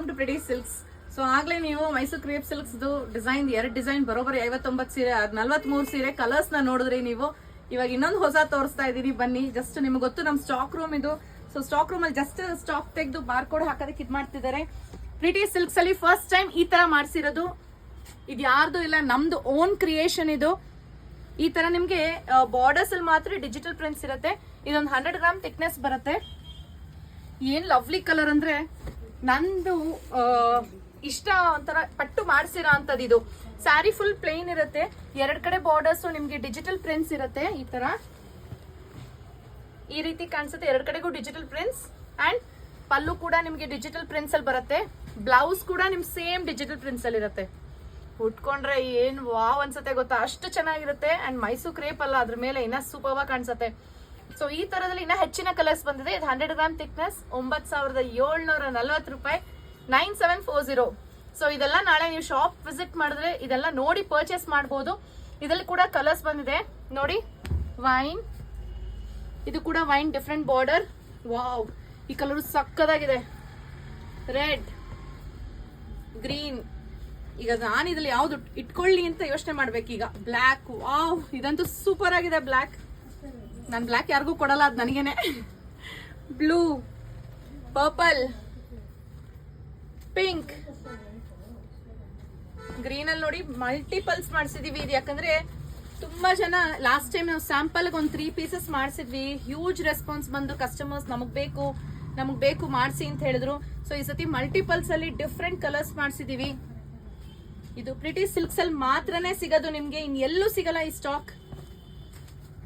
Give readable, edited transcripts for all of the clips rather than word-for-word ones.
Welcome to pretty silks. So ಆಗ್ಲೇ ನೀವು Mysuru crepe silks design 2 design ಬರೋಬರಿ 59 ಸೀರೆ 43 ಸೀರೆ ಕಲರ್ಸ್ ನ ನೋಡಿದ್ರಿ ನೀವು. ಇವಾಗ ಇನ್ನೊಂದು ಹೊಸ ತೋರಿಸ್ತಾ ಇದೀನಿ, ಬನ್ನಿ. ಜಸ್ಟ್ ನಿಮ್ಗೆ ಗೊತ್ತು ನಮ್ ಸ್ಟಾಕ್ ರೂಮ್ ಇದು. ಸೊ ಸ್ಟಾಕ್ ರೂಮ್ ಅಲ್ಲಿ ಜಸ್ಟ್ ಸ್ಟಾಕ್ ತೆಗೆದು ಬಾರ್ ಕೋಡ್ ಹಾಕೋದಕ್ಕೆ ಇದ್ ಮಾಡ್ತಿದ್ದಾರೆ. ಪ್ರಿಟಿ ಸಿಲ್ಕ್ಸ್ ಅಲ್ಲಿ ಫಸ್ಟ್ ಟೈಮ್ ಈ ತರ ಮಾಡ್ಸಿರೋದು. ಇದು ಯಾರ್ದು ಇಲ್ಲ, ನಮ್ದು ಓನ್ ಕ್ರಿಯೇಷನ್ ಇದು. ಈ ತರ ನಿಮ್ಗೆ ಬಾರ್ಡರ್ಸ್ ಅಲ್ಲಿ ಮಾತ್ರ ಡಿಜಿಟಲ್ ಪ್ರಿಂಟ್ಸ್ ಇರುತ್ತೆ. ಇದೊಂದು 100 ಗ್ರಾಮ್ ಥಿಕ್ನೆಸ್ ಬರುತ್ತೆ. ಏನ್ ಲವ್ಲಿ ಕಲರ್ ಅಂದ್ರೆ ನಂದು ಇಷ್ಟ ಒಂಥರ ಪಟ್ಟು ಮಾಡಿಸಿರೋ ಅಂತದ್ದು. ಇದು ಸ್ಯಾರಿ ಫುಲ್ ಪ್ಲೇನ್ ಇರುತ್ತೆ, 2 ಕಡೆ ಬಾರ್ಡರ್ಸ್ ನಿಮ್ಗೆ ಡಿಜಿಟಲ್ ಪ್ರಿಂಟ್ಸ್ ಇರುತ್ತೆ. ಈ ತರ ಈ ರೀತಿ ಕಾಣಿಸುತ್ತೆ, 2 ಕಡೆಗೂ ಡಿಜಿಟಲ್ ಪ್ರಿಂಟ್ಸ್. ಅಂಡ್ ಪಲ್ಲು ಕೂಡ ನಿಮ್ಗೆ ಡಿಜಿಟಲ್ ಪ್ರಿಂಟ್ಸ್ ಅಲ್ಲಿ ಬರುತ್ತೆ. ಬ್ಲೌಸ್ ಕೂಡ ನಿಮ್ ಸೇಮ್ ಡಿಜಿಟಲ್ ಪ್ರಿಂಟ್ಸ್ ಅಲ್ಲಿ ಇರುತ್ತೆ. ಉಟ್ಕೊಂಡ್ರೆ ಏನ್ ವಾವ್ ಅನ್ಸುತ್ತೆ ಗೊತ್ತಾ, ಅಷ್ಟು ಚೆನ್ನಾಗಿರುತ್ತೆ. ಅಂಡ್ ಮೈಸೂರು ಕ್ರೇಪ್ ಅಲ್ಲ, ಅದ್ರ ಮೇಲೆ ಇನ್ನ ಸೂಪರ್ ಆಗಿ ಕಾಣಿಸುತ್ತೆ. ಸೊ ಈ ತರದಲ್ಲಿ ಇನ್ನ ಹೆಚ್ಚಿನ ಕಲರ್ಸ್ ಬಂದಿದೆ. ಇದು 100 ಗ್ರಾಮ್ ಥಿಕ್ನೆಸ್, 9740 ರೂಪಾಯಿ, 9740. ಸೊ ಇದೆಲ್ಲ ನಾಳೆ ನೀವು ಶಾಪ್ ವಿಸಿಟ್ ಮಾಡಿದ್ರೆ ಇದೆಲ್ಲ ನೋಡಿ ಪರ್ಚೇಸ್ ಮಾಡಬಹುದು. ಇದರಲ್ಲಿ ಕೂಡ ಕಲರ್ಸ್ ಬಂದಿದೆ ನೋಡಿ. ವೈನ್, ಇದು ಕೂಡ ವೈನ್ ಡಿಫ್ರೆಂಟ್ ಬಾರ್ಡರ್. ವಾವ್, ಈ ಕಲರ್ ಸಕ್ಕದಾಗಿದೆ. Red, green. ಈಗ ನಾನು ಇದ್ರಲ್ಲಿ ಯಾವ್ದು ಇಟ್ಕೊಳ್ಳಿ ಅಂತ ಯೋಚನೆ ಮಾಡ್ಬೇಕೀಗ. ಬ್ಲ್ಯಾಕ್, ವಾವ್, ಇದಂತೂ ಸೂಪರ್ ಆಗಿದೆ. ಬ್ಲ್ಯಾಕ್ ನಾನು ಬ್ಲ್ಯಾಕ್ ಯಾರಿಗೂ ಕೊಡಲ್ಲ, ಅದು ನನಗೇನೆ. ಬ್ಲೂ, ಪರ್ಪಲ್, ಪಿಂಕ್, ಗ್ರೀನ್ ಅಲ್ಲಿ ನೋಡಿ ಮಲ್ಟಿಪಲ್ಸ್ ಮಾಡಿಸಿದೀವಿ. ಇದು ಯಾಕಂದ್ರೆ ತುಂಬಾ ಜನ ಲಾಸ್ಟ್ ಟೈಮ್ ನಾವು ಸ್ಯಾಂಪಲ್ ಒಂದು 3 ಪೀಸಸ್ ಮಾಡಿಸಿದ್ವಿ. ಹ್ಯೂಜ್ ರೆಸ್ಪಾನ್ಸ್ ಬಂದು ಕಸ್ಟಮರ್ಸ್ ನಮಗ್ ಬೇಕು ಮಾಡಿಸಿ ಅಂತ ಹೇಳಿದ್ರು. ಸೊ ಈ ಸತಿ ಮಲ್ಟಿಪಲ್ಸ್ ಅಲ್ಲಿ ಡಿಫ್ರೆಂಟ್ ಕಲರ್ಸ್ ಮಾಡಿಸಿದೀವಿ. ಇದು ಪ್ರಿಟಿ ಸಿಲ್ಕ್ಸ್ ಅಲ್ಲಿ ಮಾತ್ರನೇ ಸಿಗೋದು ನಿಮ್ಗೆ, ಇನ್ನೆಲ್ಲೂ ಸಿಗಲ್ಲ ಈ ಸ್ಟಾಕ್.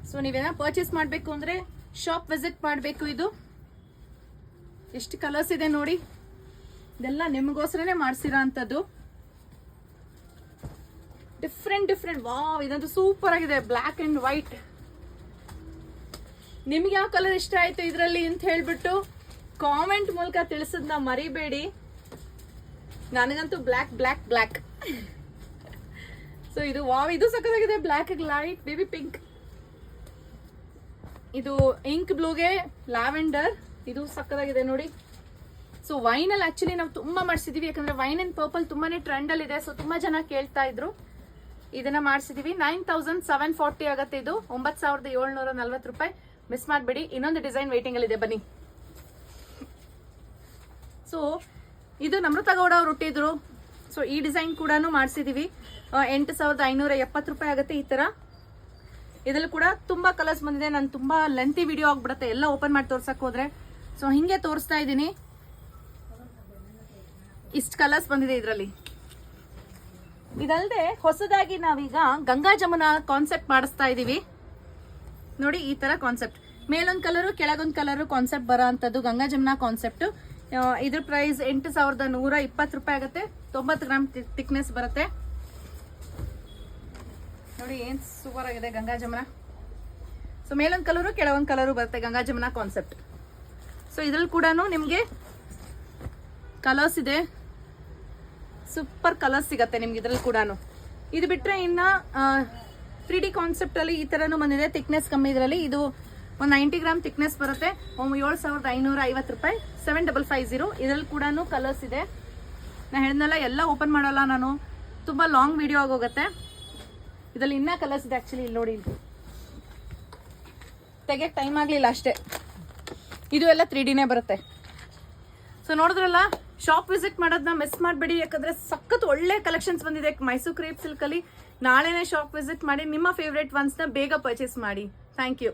ಸೊ ನೀವೇನ ಪರ್ಚೇಸ್ ಮಾಡ್ಬೇಕು ಅಂದ್ರೆ ಶಾಪ್ ವಿಸಿಟ್ ಮಾಡ್ಬೇಕು. ಇದು ಎಷ್ಟು ಕಲರ್ಸ್ ಇದೆ ನೋಡಿ, ಇದೆಲ್ಲ ನಿಮಗೋಸ್ಕರನೇ ಮಾಡ್ಸಿರೋ ಅಂತದ್ದು. ಡಿಫ್ರೆಂಟ್ ವಾವ್, ಇದಂತೂ ಸೂಪರ್ ಆಗಿದೆ. Black and white. ನಿಮ್ಗೆ ಯಾವ ಕಲರ್ ಇಷ್ಟ ಆಯ್ತು ಇದರಲ್ಲಿ ಅಂತ ಹೇಳ್ಬಿಟ್ಟು ಕಾಮೆಂಟ್ ಮೂಲಕ ತಿಳಿಸೋದನ್ನ ಮರಿಬೇಡಿ. ನನಗಂತೂ ಬ್ಲ್ಯಾಕ್ ಬ್ಲ್ಯಾಕ್ ಬ್ಲ್ಯಾಕ್. ಸೊ ಇದು ವಾವ್, ಇದು ಸಕ್ಕತ್ತಾಗಿದೆ. Black light baby pink. ಇದು ಇಂಕ್ ಬ್ಲೂಗೆ ಲ್ಯಾವೆಂಡರ್, ಇದು ಸಕ್ಕತ್ತಾಗಿದೆ ನೋಡಿ. ಸೊ ವೈನ್ ಅಲ್ಲಿ ಆಕ್ಚುಲಿ ನಾವು ತುಂಬಾ ಮಾಡಿಸಿದೀವಿ, ಯಾಕಂದ್ರೆ ವೈನ್ ಅಂಡ್ ಪರ್ಪಲ್ ತುಂಬಾನೇ ಟ್ರೆಂಡ್ ಅಲ್ಲಿ ಇದೆ. ಸೊ ತುಂಬಾ ಜನ ಕೇಳ್ತಾ ಇದ್ರು, ಇದನ್ನ ಮಾಡಿಸಿದೀವಿ. 9740 ಆಗತ್ತೆ. ಇದು 9740 ರೂಪಾಯಿ. ಮಿಸ್ ಮಾಡಬೇಡಿ. ಇನ್ನೊಂದು ಡಿಸೈನ್ ವೇಟಿಂಗ್ ಅಲ್ಲಿ ಇದೆ, ಬನ್ನಿ. ಸೊ ಇದು ನಮ್ರತಾ ಗೌಡ ಅವ್ರು ಹುಟ್ಟಿದ್ರು. ಸೊ ಈ ಡಿಸೈನ್ ಕೂಡ ಮಾಡಿಸಿದೀವಿ. 8570 ರೂಪಾಯಿ ಆಗುತ್ತೆ. ಈ ತರ ಇದ್ರಲ್ಲಿ ಕೂಡ ತುಂಬಾ ಕಲರ್ಸ್ ಬಂದಿದೆ. ನಾನು ತುಂಬಾ ಲೆಂತಿ ವಿಡಿಯೋ ಆಗ್ಬಿಡುತ್ತೆ ಎಲ್ಲ ಓಪನ್ ಮಾಡಿ ತೋರ್ಸಕ್ ಹೋದ್ರೆ. ಸೊ ಹಿಂಗೆ ತೋರಿಸ್ತಾ ಇದ್ದೀನಿ. ಇಷ್ಟು ಕಲರ್ಸ್ ಬಂದಿದೆ ಇದರಲ್ಲಿ. ಇದಲ್ಲದೆ ಹೊಸದಾಗಿ ನಾವೀಗ ಗಂಗಾ ಜಮುನಾ ಕಾನ್ಸೆಪ್ಟ್ ಮಾಡಿಸ್ತಾ ಇದೀವಿ ನೋಡಿ. ಈ ತರ ಕಾನ್ಸೆಪ್ಟ್, ಮೇಲೊಂದ್ ಕಲರು ಕೆಳಗೊಂದ್ ಕಲರು ಕಾನ್ಸೆಪ್ಟ್ ಬರೋ ಅಂತದ್ದು ಗಂಗಾ ಜಮುನಾ ಕಾನ್ಸೆಪ್ಟ್. ಇದ್ರ ಪ್ರೈಸ್ 8120 ರೂಪಾಯಿ ಆಗುತ್ತೆ. 90 ಗ್ರಾಮ್ ಥಿಕ್ನೆಸ್ ಬರುತ್ತೆ ನೋಡಿ. ಏನ್ ಸೂಪರ್ ಆಗಿದೆ ಗಂಗಾ ಜಮುನಾ. ಸೊ ಮೇಲೊಂದ್ ಕಲರು ಕೆಳಗೊಂದ್ ಕಲರು ಬರುತ್ತೆ ಗಂಗಾ ಜಮುನಾ ಕಾನ್ಸೆಪ್ಟ್. ಸೊ ಇದ್ರಲ್ಲಿ ಕೂಡ ನಿಮ್ಗೆ ಕಲರ್ಸ್ ಇದೆ, ಸೂಪರ್ ಕಲರ್ಸ್ ಸಿಗತ್ತೆ ನಿಮ್ಗೆ ಇದ್ರಲ್ಲಿ ಕೂಡ. ಇದು ಬಿಟ್ರೆ ಇನ್ನ 3D ಕಾನ್ಸೆಪ್ಟ್ ಅಲ್ಲಿ ಈ ತರನು ಬಂದಿದೆ. ಥಿಕ್ನೆಸ್ ಕಮ್ಮಿ ಇದರಲ್ಲಿ. ಇದು ಒಂದು 90 ಗ್ರಾಮ್ ಥಿಕ್ನೆಸ್ ಬರುತ್ತೆ. 7550 ರೂಪಾಯಿ, 7550. ಇದ್ರಲ್ಲಿ ಕೂಡ ಕಲರ್ಸ್ ಇದೆ. ನಾ ಹೇಳಿದ್ನಲ್ಲ ಎಲ್ಲ ಓಪನ್ ಮಾಡಲ್ಲ ನಾನು, ತುಂಬಾ ಲಾಂಗ್ ವಿಡಿಯೋ ಆಗೋಗುತ್ತೆ. ಇದರಲ್ಲಿ ಇನ್ನ ಕಲರ್ಸ್ ಇದೆ ಆಕ್ಚುಲಿ. ಇಲ್ಲಿ ನೋಡಿ, ತೆಗಿಯಕ್ ಟೈಮ್ ಆಗ್ಲಿಲ್ಲ ಅಷ್ಟೇ. ಇದು ಎಲ್ಲ 3Dನೇ ಬರುತ್ತೆ. ಸೊ ನೋಡಿದ್ರಲ್ಲ, ಶಾಪ್ ವಿಸಿಟ್ ಮಾಡೋದನ್ನ ಮಿಸ್ ಮಾಡಬೇಡಿ. ಯಾಕಂದ್ರೆ ಸಖತ್ ಒಳ್ಳೆ ಕಲೆಕ್ಷನ್ಸ್ ಬಂದಿದೆ ಮೈಸೂರು ಕ್ರೇಪ್ ಸಿಲ್ಕ್ ಅಲ್ಲಿ. ನಾಳೆನೇ ಶಾಪ್ ವಿಸಿಟ್ ಮಾಡಿ ನಿಮ್ಮ ಫೇವ್ರೇಟ್ ಒನ್ಸ್ನ ಬೇಗ ಪರ್ಚೇಸ್ ಮಾಡಿ. Thank you.